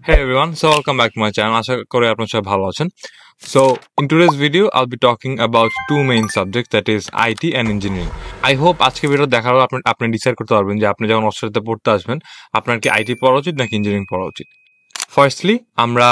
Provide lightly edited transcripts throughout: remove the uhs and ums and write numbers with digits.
Hey everyone, so welcome back to my channel. আশা করি আপনারা সবাই ভালো আছেন. So in today's video, I'll be talking about two main subjects, that is IT and engineering. I hope আজকে video দেখার পর আপনি ডিসাইড করতে পারবেন যে আপনি যখন অস্ট্রেলিয়াতে পড়তে আসবেন আপনার কি আইটি পড়া উচিত নাকি ইঞ্জিনিয়ারিং পড়া উচিত. ফার্স্টলি আমরা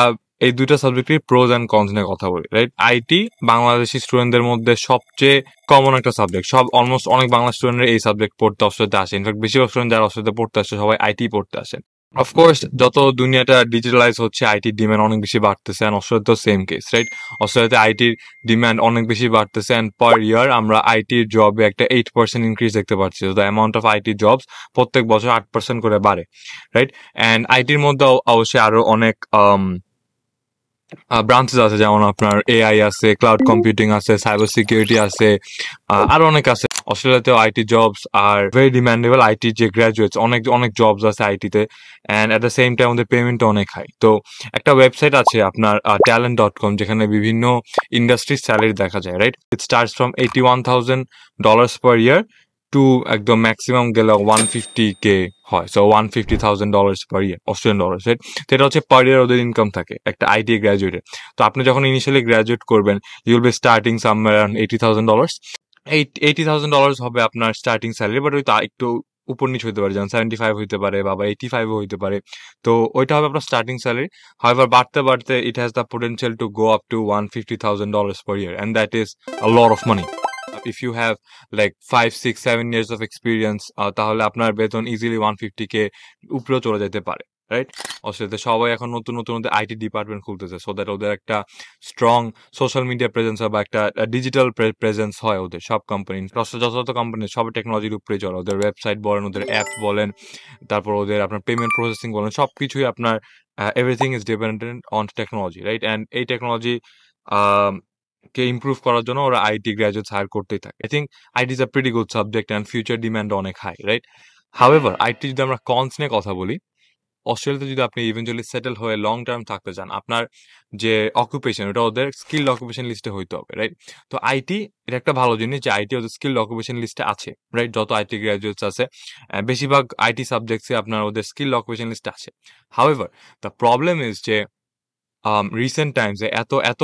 এই দুইটা সাবজেক্টের প্রোজ অ্যান্ড কনস নিয়ে কথা বলি, রাইট? আইটি বাংলাদেশি স্টুডেন্টদের মধ্যে সবচেয়ে কমন একটা সাবজেক্ট. অলমোস্ট অনেক বাংলা স্টুডেন্টরা এই সাবজেক্ট পড়তে অস্ট্রেলিয়াতে আসে. ইনফ্যাক্ট বেশিরভাগ স্টুডেন্ট যারা অস্ট্রেলিয়াতে পড়তে আসে সবাই আইটি পড়তে আসেন. অফকোর্স যত দুনিয়াটা ডিজিটালাইজ হচ্ছে আইটির ডিমান্ড অনেক বেশি বাড়তেছে, অ্যান্ড অস্ট্রেলিয়াতেও সেম কেস, রাইট? অস্ট্রেলিয়াতে আইটির ডিমান্ড অনেক বেশি বাড়তেছে, অ্যান্ড পার ইয়ার আমরা আইটির জবে একটা 8% ইনক্রিজ দেখতে পাচ্ছি. The amount of IT jobs প্রত্যেক বছর 8% করে বাড়ে, রাইট? অ্যান্ড আইটির মধ্যে অবশ্যই আরো অনেক ব্রাঞ্চেস আছে, যেমন আপনার এআই আছে, ক্লাউড কম্পিউটিং আছে, সাইবার সিকিউরিটি আছে, আরো অনেক আছে. অস্ট্রেলিয়াতেও IT jobs are very demandable. IT যে গ্রাজুয়েটস অনেক অনেক জবস আছে আইটিতে, and at the same time ওদের পেমেন্টও অনেক হাই. তো একটা ওয়েবসাইট আছে আপনার talent.com, যেখানে বিভিন্ন ইন্ডাস্ট্রির স্যালারি দেখা যায়, right? It starts from $81,000 per year to একদম ম্যাক্সিমাম গেলে 150K হয়. So $150,000 per year, Australian dollar, right? সেটা হচ্ছে পার ইয়ার ওদের ইনকাম থাকে একটা আইটি গ্রাজুয়েটের. তো আপনি যখন ইনিশিয়ালি গ্রাজুয়েট করবেন, you'll be starting somewhere around $80,000. $80,000 হবে আপনার স্টার্টিং স্যালারি, বাট ওই তা একটু উপর নিচ হইতে পারে, যেমন 75 হইতে পারে বা 85ও হইতে পারে. তো ওইটা হবে আপনার স্টার্টিং স্যালারি. হাউএভার বাড়তে বাড়তে it has the potential to go up to $150,000 per year, and that is a lot of money. If you have like 5, 6, 7 years of experience, তাহলে আপনার বেতন ইজিলি 150K উপরেও চলে যেতে পারে, রাইট? অস্ট্রেলিয়াতে সবাই এখন নতুন নতুন আইটি ডিপার্টমেন্ট খুলতেছে, সো দ্যাট ওদের একটা স্ট্রং সোশ্যাল মিডিয়া প্রেজেন্স হয় বা একটা ডিজিটাল প্রেজেন্স হয় ওদের সব কোম্পানি. যত কোম্পানি সব টেকনোলজির উপরে চলে. ওদের ওয়েবসাইট বলেন, ওদের অ্যাপ বলেন, তারপর ওদের আপনার পেমেন্ট প্রসেসিং বলেন, সবকিছুই আপনার everything is dependent on technology, right? And এই টেকনোলজি কে ইমপ্রুভ করার জন্য ওরা আইটি গ্র্যাজুয়েটস হায়ার করতেই থাকে. I think IT is a pretty good subject and future demand অনেক হাই, রাইট? হাউএভার আইটি যদি আমরা কনস নিয়ে কথা বলি, অস্ট্রেলিয়াতে যদি আপনি ইভেন্চুয়ালি সেটেল হয়ে লং টার্ম থাকতে চান, আপনার যে অকুপেশন ওটা ওদের স্কিল্ড অকুপেশন লিস্টে হইতে হবে, রাইট? তো আইটি এটা একটা ভালো জিনিস যে আইটি ওদের স্কিল্ড অকুপেশন লিস্টে আছে, রাইট? যত আইটি গ্র্যাজুয়েটস আছে বেশিরভাগ আইটি সাবজেক্টসে আপনার ওদের স্কিল্ড অকুপেশন লিস্টে আছে. হাউএভার দ্য প্রবলেম ইজ যে রিসেন্ট টাইমসে এত এত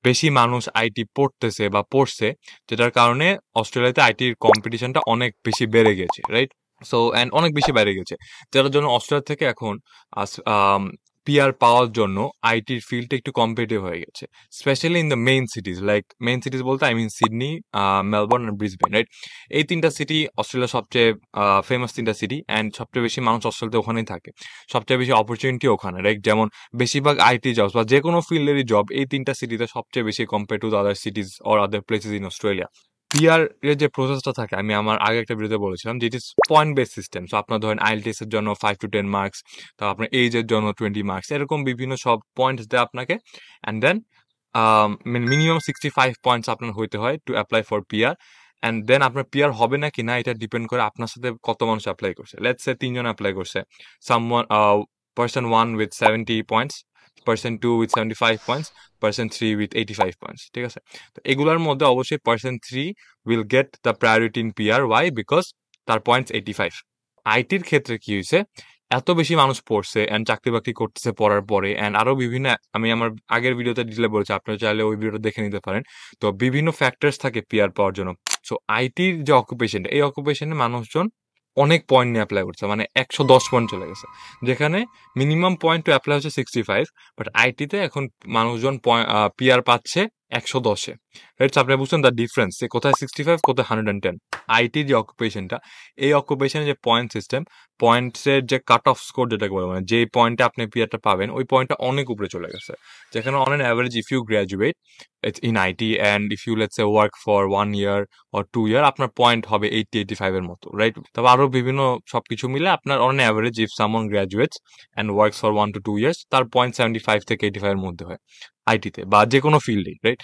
বেশি মানুষ আইটি পড়তেছে বা পড়ছে, যেটার কারণে অস্ট্রেলিয়াতে আইটির কম্পিটিশনটা অনেক বেশি বেড়ে গেছে, রাইট? সো অ্যান্ড অনেক বেশি বেড়ে গেছে, যেটার জন্য অস্ট্রেলিয়া থেকে এখন পিআর পাওয়ার জন্য আইটির ফিল্ডটা একটু কম্পিটিটিভ হয়ে গেছে, specially in the main cities. Like main cities বলতে আই মিন সিডনি, মেলবোর্ন আর ব্রিসবেন, রাইট? এই তিনটা সিটি অস্ট্রেলিয়ার সবচেয়ে ফেমাস তিনটা সিটি, অ্যান্ড সবচেয়ে বেশি মানুষ অস্ট্রেলিয়াতে ওখানেই থাকে, সবচেয়ে বেশি অপরচুনিটি ওখানে, রাইট? যেমন বেশিরভাগ আইটি জবস বা যে কোনো ফিল্ডেরই জব এই তিনটা সিটিতে সবচেয়ে বেশি compare to other সিটিজ or other places in Australia. PR এর যে প্রসেসটা থাকে, আমি আমার আগে একটা ভিডিওতে বলেছিলাম যে it is point base system. So আপনার ধরেন আইএলটিএস এর জন্য 5 to 10 মার্কস, তো আপনার এইজ এর জন্য 20 মার্কস, এরকম বিভিন্ন সব পয়েন্টস দেয় আপনাকে. অ্যান্ড দেন মিনিমাম 65 পয়েন্টস আপনার হইতে হয় to apply for PR. And then আপনার পিআর হবে নাকি না এটা ডিপেন্ড করে আপনার সাথে কত মানুষ অ্যাপ্লাই করছে. লেটস সে 3 জন অ্যাপ্লাই করছে, someone person 1 with 70 points, person 2 with 75 points, person 3 with 85 points, ঠিক আছে? তো এগুলোর মধ্যে অবশ্যই person 3 will get the priority in PR. Why? Because তার পয়েন্টস 85. আইটির ক্ষেত্রে কি হয়েছে, এত বেশি মানুষ পড়ছে অ্যান্ড চাকরি বাকরি করতেছে পড়ার পরে, অ্যান্ড আরো বিভিন্ন, আমি আমার আগের ভিডিওতে ডিটেলে বলেছি, আপনারা চাইলে ওই ভিডিওটা দেখে নিতে পারেন. তো বিভিন্ন ফ্যাক্টরস থাকে পিআর পাওয়ার জন্য. সো আইটির যে অকুপেশনটা, এই অকুপেশনে মানুষজন অনেক পয়েন্ট নিয়ে অ্যাপ্লাই করছে, মানে 110 পয়েন্ট চলে গেছে, যেখানে মিনিমাম পয়েন্ট টু অ্যাপ্লাই হচ্ছে 65, বাট আইটিতে এখন মানুষজন পিআর পাচ্ছে 110-এ, রাইট? আপনি বুঝছেন দ্য ডিফারেন্স, কোথায় 65, কোথায় 110. আইটি যে অকুপেশনটা, এই অকুপেশনের যে পয়েন্ট সিস্টেম, পয়েন্টসের যে কাট অফ স্কোর যেটাকে বলে, মানে যে পয়েন্টে আপনি পিআরটা পাবেন ওই পয়েন্টটা অনেক উপরে চলে গেছে, যেখানে on an average if you graduate in IT and if you let's say work for 1 year or 2 year, আপনার পয়েন্ট হবে 80-85 এর মতো, রাইট? তবে আরো বিভিন্ন সবকিছু মিলে আপনার on average if someone graduates and works for 1 to 2 years, তার পয়েন্ট 75 থেকে 85 এর মধ্যে হয় আইটিতে বা যে কোনো ফিল্ডে, রাইট?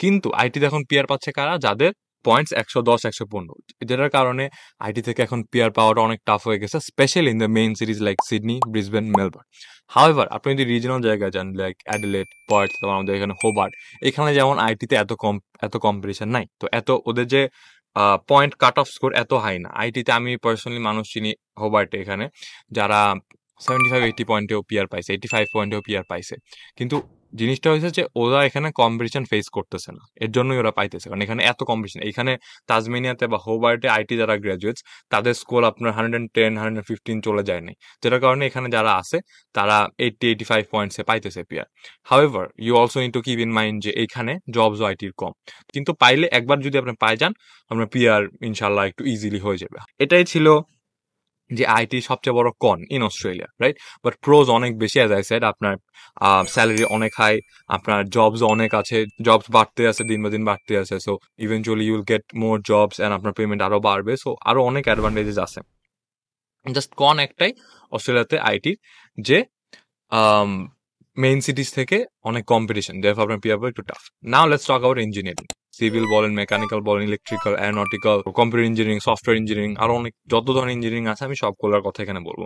কিন্তু আইটিতে এখন পিআর পাচ্ছে কারা? যাদের পয়েন্টস 110, 115, যেটার কারণে আইটি থেকে এখন পিআর পাওয়াটা অনেক টাফ হয়ে গেছে, specially in the main cities like Sydney, Brisbane, Melbourne. However আপনি যদি রিজনাল জায়গায় যান লাইক অ্যাডিলেড, পার্থ, তারপর আমাদের এখানে হোবার্ট, এখানে যেমন আইটিতে এত কম্পিটিশন নাই, তো এত ওদের যে পয়েন্ট কাট অফ স্কোর এত হাই না আইটিতে. আমি পার্সোনালি মানুষ চিনি হোবার্টে এখানে, যারা 75-80 পয়েন্টেও পিআর পাইছে, 85 পয়েন্টেও পিআর পাইছে। কিন্তু জিনিসটা হয়েছে যে ওরা এখানে কম্পিটিশন ফেস করতেছে না, এর জন্যই ওরা পাইতেছে, কারণ এখানে এত কম্পিটিশন। এখানে তাজমেনিয়াতে বা হোবার্টে আইটি যারা গ্রাজুয়েটস তাদের স্কোর আপনার 110 115 চলে যায়নি, যেটার কারণে এখানে যারা আছে তারা 80-85 পয়েন্টসে পাইতেছে PR. However you also need to keep in mind যে এইখানে জবস আইটির কম, কিন্তু পাইলে একবার যদি আপনি পাই যান আপনার পিআর ইনশাল্লাহ একটু ইজিলি হয়ে যাবে। এটাই ছিল যে আইটি সবচেয়ে বড় কন in Australia, right? But pros অনেক বেশি, অ্যাজ আই সেড, আপনার স্যালারি অনেক হাই, আপনার জবস অনেক আছে, জবস বাড়তে আছে, দিন বা দিন বাড়তে আছে। So eventually you will get more jobs and আপনার পেমেন্ট আরো বাড়বে। সো আরো অনেক অ্যাডভান্টেজেস আছে। জাস্ট কন একটাই অস্ট্রেলিয়াতে আইটির, যে মেইন সিটিজ থেকে অনেক কম্পিটিশন, দেয়ারফর আপনার পিআর একটু tough. Now let's talk about engineering. Civil বলেন, মেকানিক্যাল বলেন, electrical, aeronautical, computer engineering, software engineering, আরো অনেক যত ধরনের ইঞ্জিনিয়ারিং আছে আমি সবগুলোর কথা এখানে বলবো।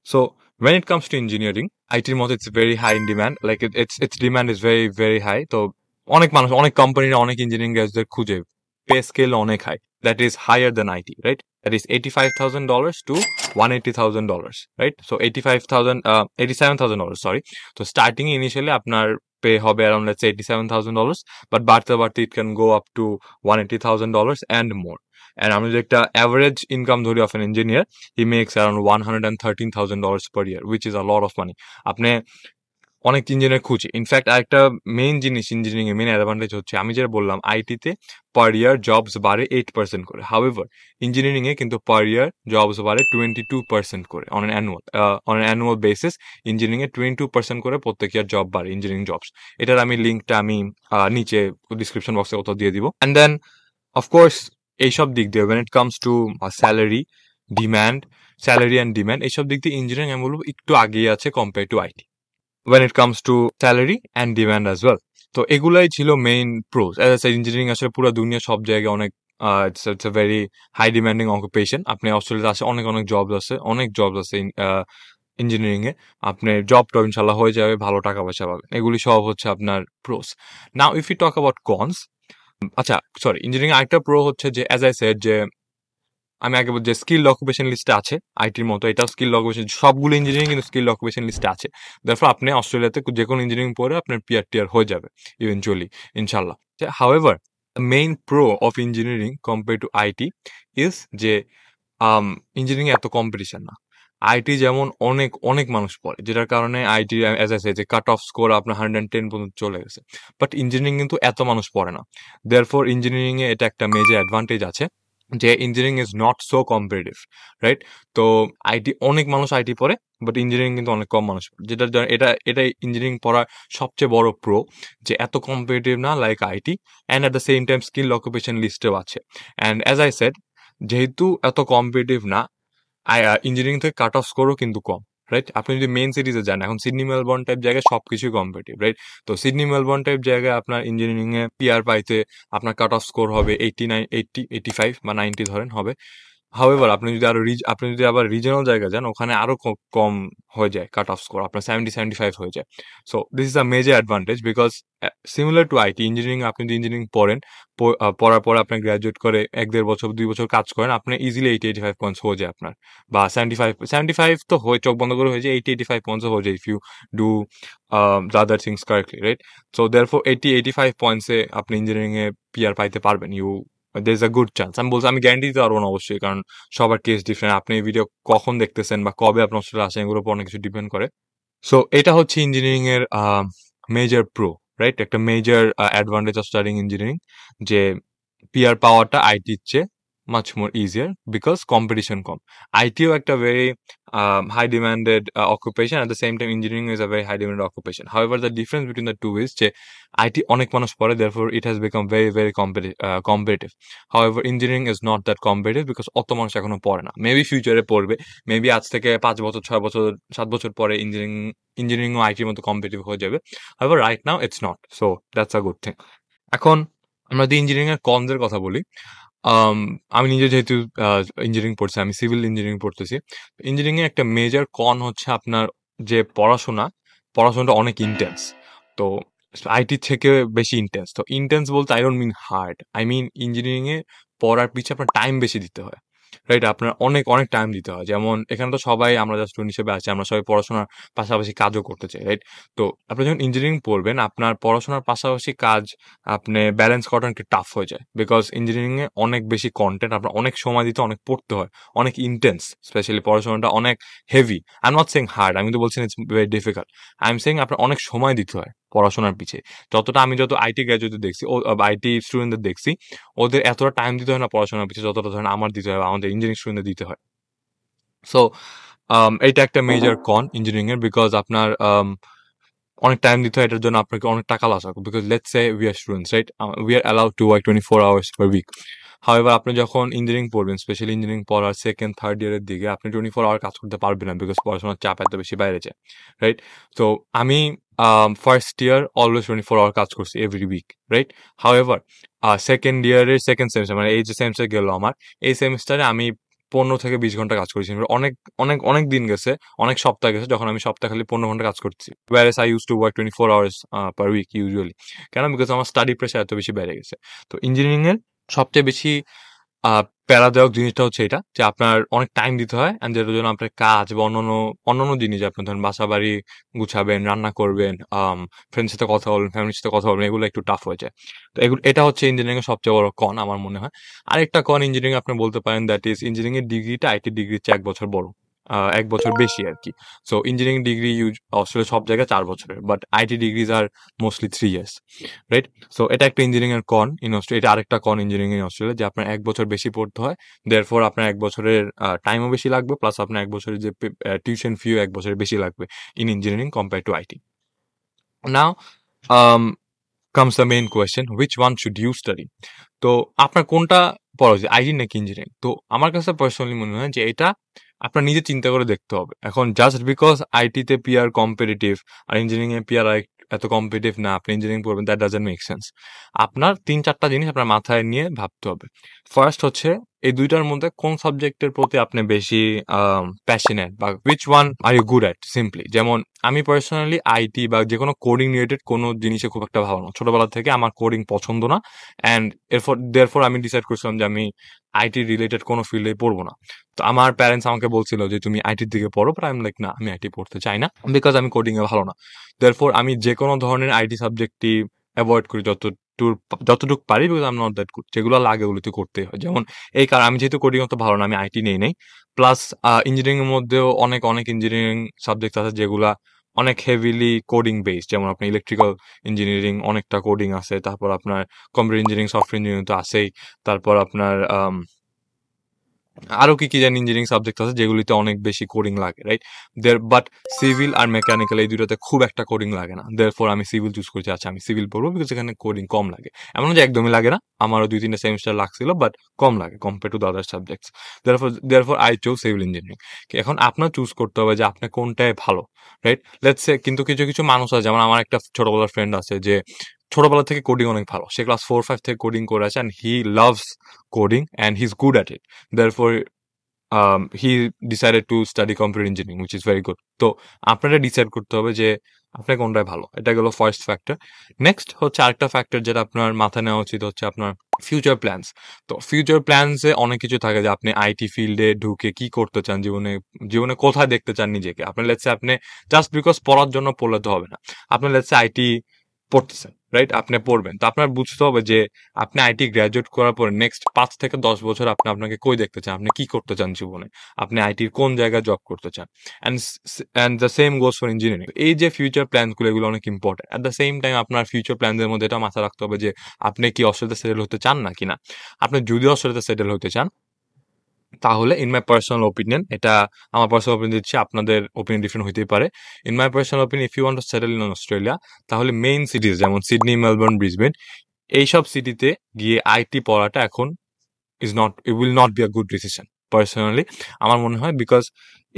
So when it comes to engineering, আইটির মধ্যে it's very high in demand, like its demand is very very high. তো অনেক মানুষ, অনেক কোম্পানিরা অনেক ইঞ্জিনিয়ারিং গ্রাজুয়েট খুঁজে, পে স্কেল অনেক high, that is higher than IT, right? That is $85,000 to $180,000, right? So 85,000 $87,000, sorry. তো স্টার্টিং ইনিশিয়ালি আপনার পে হবে around let's say $87,000, but বাড়তে বাড়তে it can go up to $180,000 and more. And আমি যদি একটা অ্যাভারেজ ইনকাম ধরি of an engineer, he makes around $113,000 per year, which is a lot of money. আপনি অনেক ইঞ্জিনিয়ার খুঁজি। ইনফ্যাক্ট আরেকটা মেইন জিনিস ইঞ্জিনিয়ারিং এর মেইন অ্যাডভান্টেজ হচ্ছে, আমি যেটা বললাম আইটিতে পার ইয়ার জবস বাড়ে 8% করে, হাউএভার ইঞ্জিনিয়ারিং এ কিন্তু পার ইয়ার জবস বাড়ে 22% করে on on annual basis. Engineering এ 22% করে প্রত্যেক ইয়ার জব বাড়ে, ইঞ্জিনিয়ারিং জবস। এটার আমি লিঙ্কটা আমি নিচে ডিসক্রিপশন বক্সে কোথাও দিয়ে দিব। অ্যান্ড দেন অফকোর্স এইসব দিক দিয়ে when it comes to salary salary and demand, এইসব দিক দিয়ে ইঞ্জিনিয়ারিং আমি বলবো একটু আগিয়ে আছে compare to IT when it comes to salary and demand as well. তো এগুলাই ছিল main pros. As a engineering আসলে পুরো দুনিয়া সব জায়গায় অনেক it's a very high demanding occupation. আপনি অস্ট্রেলিয়াতে আসে অনেক অনেক জবস আছে ইঞ্জিনিয়ারিং এ। আপনি জবটা ইনশাল্লাহ হয়ে যাবে, ভালো টাকা পয়সা পাবেন। এগুলি সব হচ্ছে আপনার pros. Now if you talk about cons, আচ্ছা সরি, ইঞ্জিনিয়ারিং আরেকটা প্রো হচ্ছে যে অ্যাজ আই সেড যে আমি আগে যে স্কিল অকুপেশন লিস্টে আছে আইটির মতো, এটাও স্কিল অকুপেশন, সবগুলো ইঞ্জিনিয়ারিং কিন্তু স্কিল অকুপেশন লিস্টে আছে। তারপর আপনি অস্ট্রেলিয়াতে যে কোনো ইঞ্জিনিয়ারিং পড়ে আপনার পিআর টিআর হয়ে যাবে ইভেনচুয়ালি, ইনশাল্লাহ। However main pro of engineering compare to IT is যে ইঞ্জিনিয়ারিং এত কম্পিটিশন না। আইটি যেমন অনেক অনেক মানুষ পড়ে, যেটার কারণে আইটি অ্যাজ আই সে যে কাট অফ স্কোর আপনার 110 পর্যন্ত চলে গেছে। বাট ইঞ্জিনিয়ারিং কিন্তু এত মানুষ পড়ে না। দেয়ারফর ইঞ্জিনিয়ারিং এ এটা একটা মেজর অ্যাডভান্টেজ আছে যে engineering is not so competitive, right? তো আইটি অনেক মানুষ আইটি পড়ে, বাট ইঞ্জিনিয়ারিং কিন্তু অনেক কম মানুষ পড়ে, যেটার জন্য এটা ইঞ্জিনিয়ারিং পড়ার সবচেয়ে বড় প্রো, যে এত কম্পিটিটিভ না like IT, and at the same time skill occupation লিস্টেও আছে। অ্যান্ড অ্যাজ আই সেড, যেহেতু এত কম্পিটিটিভ না, ইঞ্জিনিয়ারিং থেকে কাট অফ স্কোরও কিন্তু কম, রাইট? আপনি যদি মেইন সিটিজে যান, এখন সিডনি মেলবোর্ন টাইপ জায়গায় সবকিছুই কম্পিটিটিভ, রাইট? তো সিডনি মেলবোর্ন টাইপ জায়গায় আপনার ইঞ্জিনিয়ারিং এ পিআর পাইতে আপনার কাট অফ স্কোর হবে 89, 80, 85 বা 90 ধরেন হবে। হাউএভার আপনি যদি আবার রিজনাল জায়গায় যান, ওখানে আরো কম হয়ে যায় কাট অফ স্কোর, আপনার 70-75 হয়ে যায়। So this is a major advantage, because similar to IT, engineering আপনি যদি ইঞ্জিনিয়ারিং পড়েন, পড়ার পরে আপনি গ্রাজুয়েট করে 1-1.5 বছর 2 বছর কাজ করেন, আপনি ইজিলি 80-85 পয়েন্টস হয়ে যায় আপনার, বা 75 তো হয়ে চোখ বন্ধ করে হয়ে যায়, 80-85 পয়েন্টস হয়ে যায় if you do the other things correctly, right? So therefore 80-85 পয়েন্টসে আপনি ইঞ্জিনিয়ারিং এ পিআর পাইতে পারবেন। There is a good chance. আমি বলছি, আমি গ্যারান্টি দিতে পারবো না অবশ্যই, কারণ সবার কেস ডিফারেন্ট। আপনি এই ভিডিও কখন দেখতেছেন বা কবে আপনার অস্ট্রেলিয়া আসেন, এগুলোর উপর অনেক কিছু ডিপেন্ড করে। সো এটা হচ্ছে ইঞ্জিনিয়ারিং এর মেজর প্রো, রাইট? একটা major advantage of studying engineering, যে পিআর পাওয়াটা আইটির চেয়ে much more easier because competition com. ITO একটা very high demanded occupation, at the same time engineering is a very high demanded occupation. However, the difference between the two is যে IT অনেক মানুষ পড়ে, therefore it has become very very competitive. However, engineering is not that competitive because অত মানুষ এখনো পড়ে না। Maybe ফিউচারে পড়বে, মেবি আজ থেকে 5 বছর 6 বছর 7 বছর পরে ইঞ্জিনিয়ারিং ও আইটির মতো কম্পিটিটিভ হয়ে যাবে। However, right now it's not, so that's a good thing. এখন আমরা যদি ইঞ্জিনিয়ারিং এর কনস এর কথা বলি, আমি নিজে যেহেতু ইঞ্জিনিয়ারিং পড়ছি, আমি সিভিল ইঞ্জিনিয়ারিং পড়তেছি। ইঞ্জিনিয়ারিং এর একটা মেজর কন হচ্ছে আপনার যে পড়াশোনাটা অনেক ইন্টেন্স। তো আইটির থেকে বেশি ইন্টেন্স। তো ইন্টেন্স বলতে I don't mean hard, I mean engineering এ পড়ার পিছে আপনার টাইম বেশি দিতে হয়। রাইট? আপনার অনেক, অনেক টাইম দিতে হয়। যেমন এখানে তো সবাই আমরা যারা স্টুডেন্ট হিসেবে আছি, আমরা সবাই পড়াশোনার পাশাপাশি কাজও করতে চাই, রাইট? তো আপনি যখন ইঞ্জিনিয়ারিং পড়বেন, আপনার পড়াশোনার পাশাপাশি কাজ আপনি ব্যালেন্স করাটা একটু টাফ হয়ে যায়। বিকজ ইঞ্জিনিয়ারিং এ অনেক বেশি কনটেন্ট, আপনার অনেক সময় দিতে, অনেক পড়তে হয়, অনেক ইনটেন্স, স্পেশালি পড়াশোনাটা অনেক heavy. I am not saying hard, আমি তো বলছি না it's very difficult. I am saying আপনার অনেক সময় দিতে হয় পড়াশোনার পিছে। যত আইটি গ্র্যাজুয়েটদের দেখছি, আইটি স্টুডেন্টদের দেখছি, ওদের এতটা টাইম দিতে হয় না পড়াশোনার পিছনে, যতটা ধরেন আমার দিতে হয় বা আমাদের ইঞ্জিনিয়ারিং স্টুডেন্টদের দিতে হয়। সো এইটা একটা মেজর কন ইঞ্জিনিয়ারিং এর, বিকজ আপনার অনেক টাইম দিতে হয়, এটার জন্য আপনাকে অনেক টাকা লস হবে। Because let's say we are students, right? We are allowed to work 24 hours per week. However আপনি যখন ইঞ্জিনিয়ারিং পড়বেন, স্পেশালি ইঞ্জিনিয়ারিং পড়ার সেকেন্ড থার্ড ইয়ারের দিকে, আপনি 24 আওয়ার কাজ করতে পারবেন না, বিকজ পড়াশোনার চাপ এত বেশি বাইরে যায়, রাইট? তো আমি ফার্স্ট ইয়ার অলওয়েজ 24 আওয়ার কাজ করছি every week, right? However second ইয়ারের সেকেন্ড সেমিস্টার, মানে এই যে সেমিস্টার গেল আমার, এই সেমিস্টারে আমি 15 থেকে 20 ঘন্টা কাজ করেছি। অনেক অনেক অনেক দিন গেছে, অনেক সপ্তাহ গেছে যখন আমি সপ্তাহে খালি 15 ঘন্টা কাজ করছি। whereas I used to work 24 hours per week usually. কেন? বিকজ আমার স্টাডি প্রেশার এত বেশি বেড়ে গেছে। তো ইঞ্জিনিয়ারিং এর সবচেয়ে বেশি প্যারাদায়ক জিনিসটা হচ্ছে এটা, যে আপনার অনেক টাইম দিতে হয়, অ্যান্ড যেটার জন্য আপনার কাজ বা অন্যান্য জিনিস, আপনার ধরেন বাসা বাড়ি গুছাবেন, রান্না করবেন, ফ্রেন্ডের সাথে কথা বলবেন, ফ্যামিলির সাথে কথা বলবেন, এগুলো একটু টাফ হয়ে যায়। তো এটা হচ্ছে ইঞ্জিনিয়ারিং এর সবচেয়ে বড় কন আমার মনে হয়। আরেকটা কন ইঞ্জিনিয়ারিং আপনি বলতে পারেন, দ্যাট ইজ ইঞ্জিনিয়ারিং এর ডিগ্রিটা আইটি ডিগ্রির চেয়ে 1 বছর বড়, 1 বছর বেশি আর কি। সো ইঞ্জিনিয়ারিং ডিগ্রি আসলে সব জায়গায় 4 বছরের, but IT degrees are mostly 3 years, right? So এটা একটা ইঞ্জিনিয়ারিং এর কন ইন অস্ট্রেলিয়া। এটা আরেকটা কন ইঞ্জিনিয়ারিং ইন অস্ট্রেলিয়া, যে আপনার 1 বছর বেশি পড়তে হয়, দেয়ারফর আপনার 1 বছরের টাইমও বেশি লাগবে, প্লাস আপনার 1 বছরের যে টিউশন ফিও 1 বছরের বেশি লাগবে in engineering compare to IT. Now comes the main question, which one should you study? তো আপনার কোনটা পড়া উচিত, আইটি নাকি ইঞ্জিনিয়ারিং? তো আমার কাছে পার্সোনালি মনে হয় যে এটা আপনার নিজে চিন্তা করে দেখতে হবে। এখন জাস্ট বিকজ আইটিতে পিআর কম্পিটিটিভ আর ইঞ্জিনিয়ারিং এ পিআর এত কম্পিটিটিভ না, আপনি ইঞ্জিনিয়ারিং পড়বেন, দ্যাট ডাজন্ট মেক সেন্স। আপনার 3-4টা জিনিস আপনার মাথায় নিয়ে ভাবতে হবে। ফার্স্ট হচ্ছে এই দুইটার মধ্যে কোন সাবজেক্টের প্রতি আপনি বেশি প্যাশনেট, বা which one are you good at simply. যেমন আমি পার্সোনালি আইটি বা যে কোনো কোডিং রিলেটেড কোনো জিনিসে খুব একটা ভালো না, ছোটবেলা থেকে আমার কোডিং পছন্দ না, অ্যান্ড দেয়ারফর আমি ডিসাইড করছিলাম যে আমি আইটি রিলেটেড কোনো ফিল্ডে পড়বো না। তো আমার প্যারেন্টস আমাকে বলছিল যে তুমি আইটির দিকে পড়ো, বাট আই এম লাইক না, আমি আইটি পড়তে চাই না, বিকজ আমি কোডিং এ ভালো না। দেয়ারফর আমি যে কোনো ধরনের আইটি সাবজেক্টই অ্যাভয়েড করি যতটুকু পারি, because I am not that good. যেগুলো লাগে ওগুলো তো করতেই হয়। যেমন এই কারণ আমি যেহেতু কোডিং অত ভালো না, আমি আইটি নেই। প্লাস ইঞ্জিনিয়ারিং এর মধ্যেও অনেক অনেক ইঞ্জিনিয়ারিং সাবজেক্ট আছে যেগুলা অনেক হেভিলি কোডিং বেসড। যেমন আপনার ইলেকট্রিক্যাল ইঞ্জিনিয়ারিং অনেকটা কোডিং আছে, তারপর আপনার কম্পিউটার ইঞ্জিনিয়ারিং, সফটওয়্যার ইঞ্জিনিয়ারিং তো আছেই, তারপর আপনার আরো কি জানি ইঞ্জিনিয়ারিং সাবজেক্ট আছে যেগুলিতে অনেক বেশি কোডিং লাগে, রাইট? বাট সিভিল আর মেকানিক্যাল এই দুটোতে খুব একটা কোডিং লাগে না। দেয়ারফর আমি সিভিল চুজ করেছি। আচ্ছা, আমি সিভিল পড়বো বিকজ এখানে কোডিং কম লাগে। এমন যে একদমই লাগে না, আমারও 2-3টা সেমিস্টার লাগছিল, বাট কম লাগে compare to the other subjects. Therefore I choose civil engineering. এখন আপনার চুজ করতে হবে যে আপনি কোনটায় ভালো, রাইট? লেটস সে কিন্তু কিছু কিছু মানুষ আছে, যেমন আমার একটা ছোটবেলার ফ্রেন্ড আছে যে ছোটবেলা থেকে কোডিং অনেক ভালো, সে ক্লাস 4-5 থেকে কোডিং করে আছে, and he loves coding and he is good at it. Therefore he decided to study computer engineering, which is very good. তো আপনারা ডিসাইড করতে হবে যে আপনার কোনটায় ভালো। এটা গেল ফার্স্ট ফ্যাক্টর। নেক্সট হচ্ছে আরেকটা ফ্যাক্টর যেটা আপনার মাথায় নেওয়া উচিত, হচ্ছে আপনার ফিউচার প্ল্যানস। তো ফিউচার প্ল্যানসে অনেক কিছু থাকে, যে আপনি আইটি ফিল্ডে ঢুকে কি করতে চান, জীবনে কোথায় দেখতে চান নিজেকে। আপনার লেটসে আপনি জাস্ট বিকজ পড়ার জন্য পড়লে তো হবে না। আপনার লেটসে আইটি পড়তেছেন, রাইট? আপনি পড়বেন, তো আপনার বুঝতে হবে যে আপনি আইটি গ্র্যাজুয়েট করার পর নেক্সট 5 থেকে 10 বছর আপনাকে কই দেখতে চান, আপনি কি করতে চান জীবনে, আপনি আইটির কোন জায়গায় জব করতে চান। And the same goes for engineering. এই যে ফিউচার প্ল্যানগুলো, এগুলো অনেক important. At the same time আপনার ফিউচার প্ল্যানদের মধ্যে এটা মাথায় রাখতে হবে যে আপনি কি অস্ট্রেলিয়াতে সেটেল হতে চান না কিনা। আপনি যদি অস্ট্রেলিয়াতে সেটেল হতে চান, তাহলে ইন মাই পার্সোনাল ওপিনিয়ন, এটা আমার পার্সোনাল ওপিনিয়ন দিচ্ছি, আপনাদের ওপিনিয়ন ডিফারেন্ট হইতেই পারে। In my personal opinion, if you want to settle in Australia, তাহলে মেইন সিটিজ যেমন সিডনি, মেলবোর্ন, ব্রিসবেন, এইসব সিটিতে গিয়ে আইটি পড়াটা এখন it will not be a good decision personally, আমার মনে হয়। বিকজ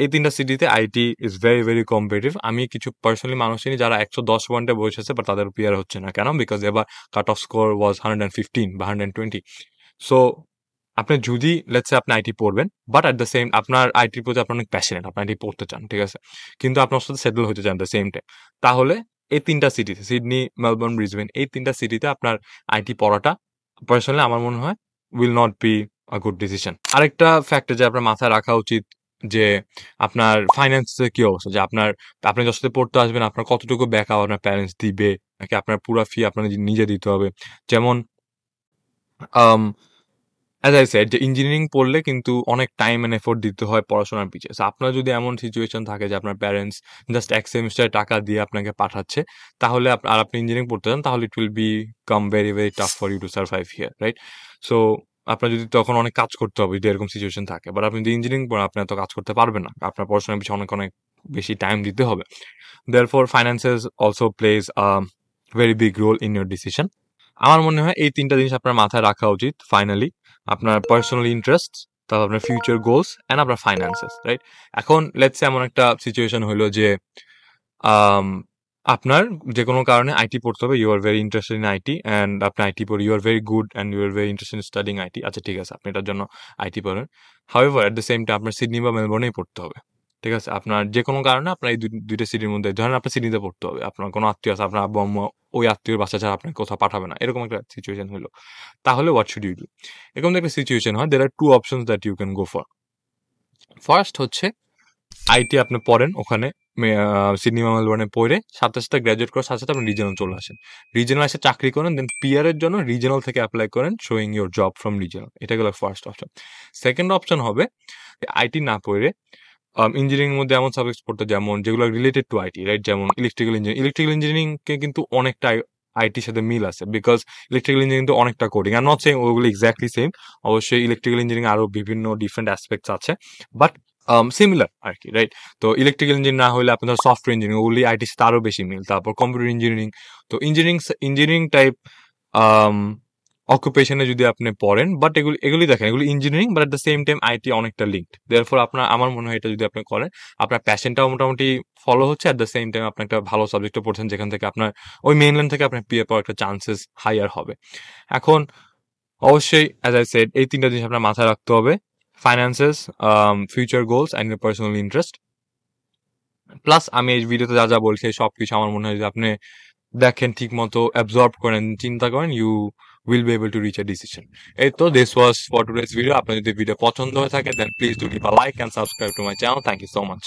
এই 3টা সিটিতে IT is very very competitive. আমি কিছু পার্সোনালি মানুষ চিনি যারা 110 পয়েন্টে বসেছে, বাট তাদের পিয়ার হচ্ছে না। কেন? বিকজ এবার কাট অফ স্কোর ওয়াজ 115 বা 120। সো আপনি যদি লেটস সে আপনি আইটি পড়বেন, বাট অ্যাট দ্য সেম আপনার আইটির প্রতি আপনার অনেক প্যাশনেট, আপনি আইটি পড়তে চান, ঠিক আছে, কিন্তু আপনার সাথে সেটেল হতে চান দ্য সেম টাইম, তাহলে এই 3টা সিটিতে, সিডনি, মেলবোর্ন, ব্রিসবেন, এই 3টা সিটিতে আপনার আইটি পড়াটা পার্সোনালি আমার মনে হয় will not be a good decision. আরেকটা ফ্যাক্টর যে আপনার মাথায় রাখা উচিত যে আপনার ফাইন্যান্সের কি অবস্থা? যে আপনি যখন সাথে পড়তে আসবেন আপনার কতটুকু ব্যাকআপ আপনার প্যারেন্টস দিবে? নাকি আপনার পুরা ফি আপনার নিজে দিতে হবে? যেমন আম অ্যাজ আই সেড যে ইঞ্জিনিয়ারিং পড়লে কিন্তু অনেক টাইম অ্যান্ড এফোর্ট দিতে হয় পড়াশোনার পিছে। সো আপনার যদি এমন সিচুয়েশন থাকে যে আপনার প্যারেন্টস জাস্ট ১ সেমেস্টারে টাকা দিয়ে আপনাকে পাঠাচ্ছে, তাহলে আর আপনি ইঞ্জিনিয়ারিং পড়তে চান তাহলে it will become very, very tough for you to survive here, right? So আপনার যদি তখন অনেক কাজ করতে হবে যদি এরকম সিচুয়েশন থাকে। বাট আপনি যদি ইঞ্জিনিয়ারিং পড়েন আপনি এত কাজ করতে পারবেন না। আপনার পড়াশোনার পিছনে অনেক, অনেক বেশি টাইম দিতে হবে। Therefore finances also plays a very big role in your decision. আমার মনে হয় এই ৩ টা জিনিস আপনার মাথায় রাখা উচিত ফাইনালি। আপনার পার্সোনাল ইন্টারেস্টস, তারপর আপনার ফিউচার গোলস অ্যান্ড আপনার ফাইন্যান্সেস, রাইট? এখন লেটস সে এমন একটা সিচুয়েশন হইলো যে আম আপনার যেকোনো কারণে আইটি পড়তে হবে। You are very interested in IT and আপনি আইটি পড়ে you are very good and you are very interested in studying IT. আচ্ছা ঠিক আছে, আপনি এটার জন্য আইটি পড়েন। However at the same time আপনার সিডনি বা মেলবোর্নেই পড়তে হবে। ঠিক আছে? আপনার যেকোনো কারণে আপনার এই ২ টা সিটির মধ্যে ধরেন আপনার সিডনিতে পড়তে হবে। আপনার কোনো আত্মীয় আছে, আপনার আব্বু-আম্মু ওই আত্মীয়র বাসা ছাড়া আপনাকে কোথাও পাঠাবে না। এরকম একটা সিচুয়েশন হইলো। তাহলে হোয়াট শুড ইউ ডু? এরকম যদি একটা সিচুয়েশন হয়, there are 2 options that you can go for. First হচ্ছে আইটি আপনি পড়েন ওখানে সিডনি বা মেলবোর্নে পড়ে সাথে, সাথে গ্র্যাজুয়েট করার সাথে, সাথে আপনি রিজিওনাল চলে আসেন। রিজিওনাল এসে চাকরি করেন, দেন পিআর এর জন্য রিজিওনাল থেকে এপ্লাই করেন, showing your job from regional. এটা গেল ফার্স্ট অপশন। সেকেন্ড অপশন হবে আইটি না পড়ে ইঞ্জিনিয়ারিং এর মধ্যে এমন সাবজেক্ট পড়তে যেমন যেগুলো রিলেটেড টু আইটি, রাইট? যেমন ইলেকট্রিক্যাল ইঞ্জিনিয়ারিং। ইলেকট্রিক্যাল ইঞ্জিনিয়ারিং কে কিন্তু অনেকটা আইটির সাথে মিল আছে বিকজ ইলেকট্রিক্যাল ইঞ্জিনিয়ারিং কিন্তু অনেকটা coding. I am not saying ওগুলো এক্স্যাক্টলি সেম। অবশ্যই ইলেকট্রিক্যাল ইঞ্জিনিয়ারিং আরো বিভিন্ন ডিফারেন্ট অ্যাসপেক্টস আছে। বাট সিমিলার আরকি, রাইট? তো ইলেকট্রিক্যাল ইঞ্জিনিয়ারিং না হইলে আপনার সফটওয়্যার ইঞ্জিনিয়ারিং ওগুলি আইটির সাথে আরো বেশি মিল। তারপর কম্পিউটার ইঞ্জিনিয়ারিং। তো ইঞ্জিনিয়ারিং টাইপ আম অকুপেশনে যদি আপনি পড়েন বাট এগুলি দেখেন এগুলি engineering but at the same time IT অনেকটা লিঙ্কড। দেয়ারফর আমার মনে হয় এটা যদি আপনি করেন আপনার প্যাশনটাও মোটামুটি ফলো হচ্ছে, এট দ্য সেম টাইম আপনি একটা ভালো সাবজেক্টও পড়ছেন যেখান থেকে আপনার ওই মেইনল্যান্ড থেকে আপনার পিএ পাওয়ার একটা চান্সেস হাইয়ার হবে। এখন অবশ্যই অ্যাজ আই সেড এই ৩ টা জিনিস আপনার মাথায় রাখতে হবে। Finances, future goals and your personal interest. Plus আমি এই ভিডিওতে যা, যা বলছি সবকিছু আমার মনে হয় যদি আপনি দেখেন ঠিকমতো অ্যাবজর্ব করেন, চিন্তা করেন, you will be able to reach a decision. এই তো this was for today's video. আপনার যদি ভিডিও পছন্দ হয়ে থাকে then please do give a like and subscribe to my channel. Thank you so much.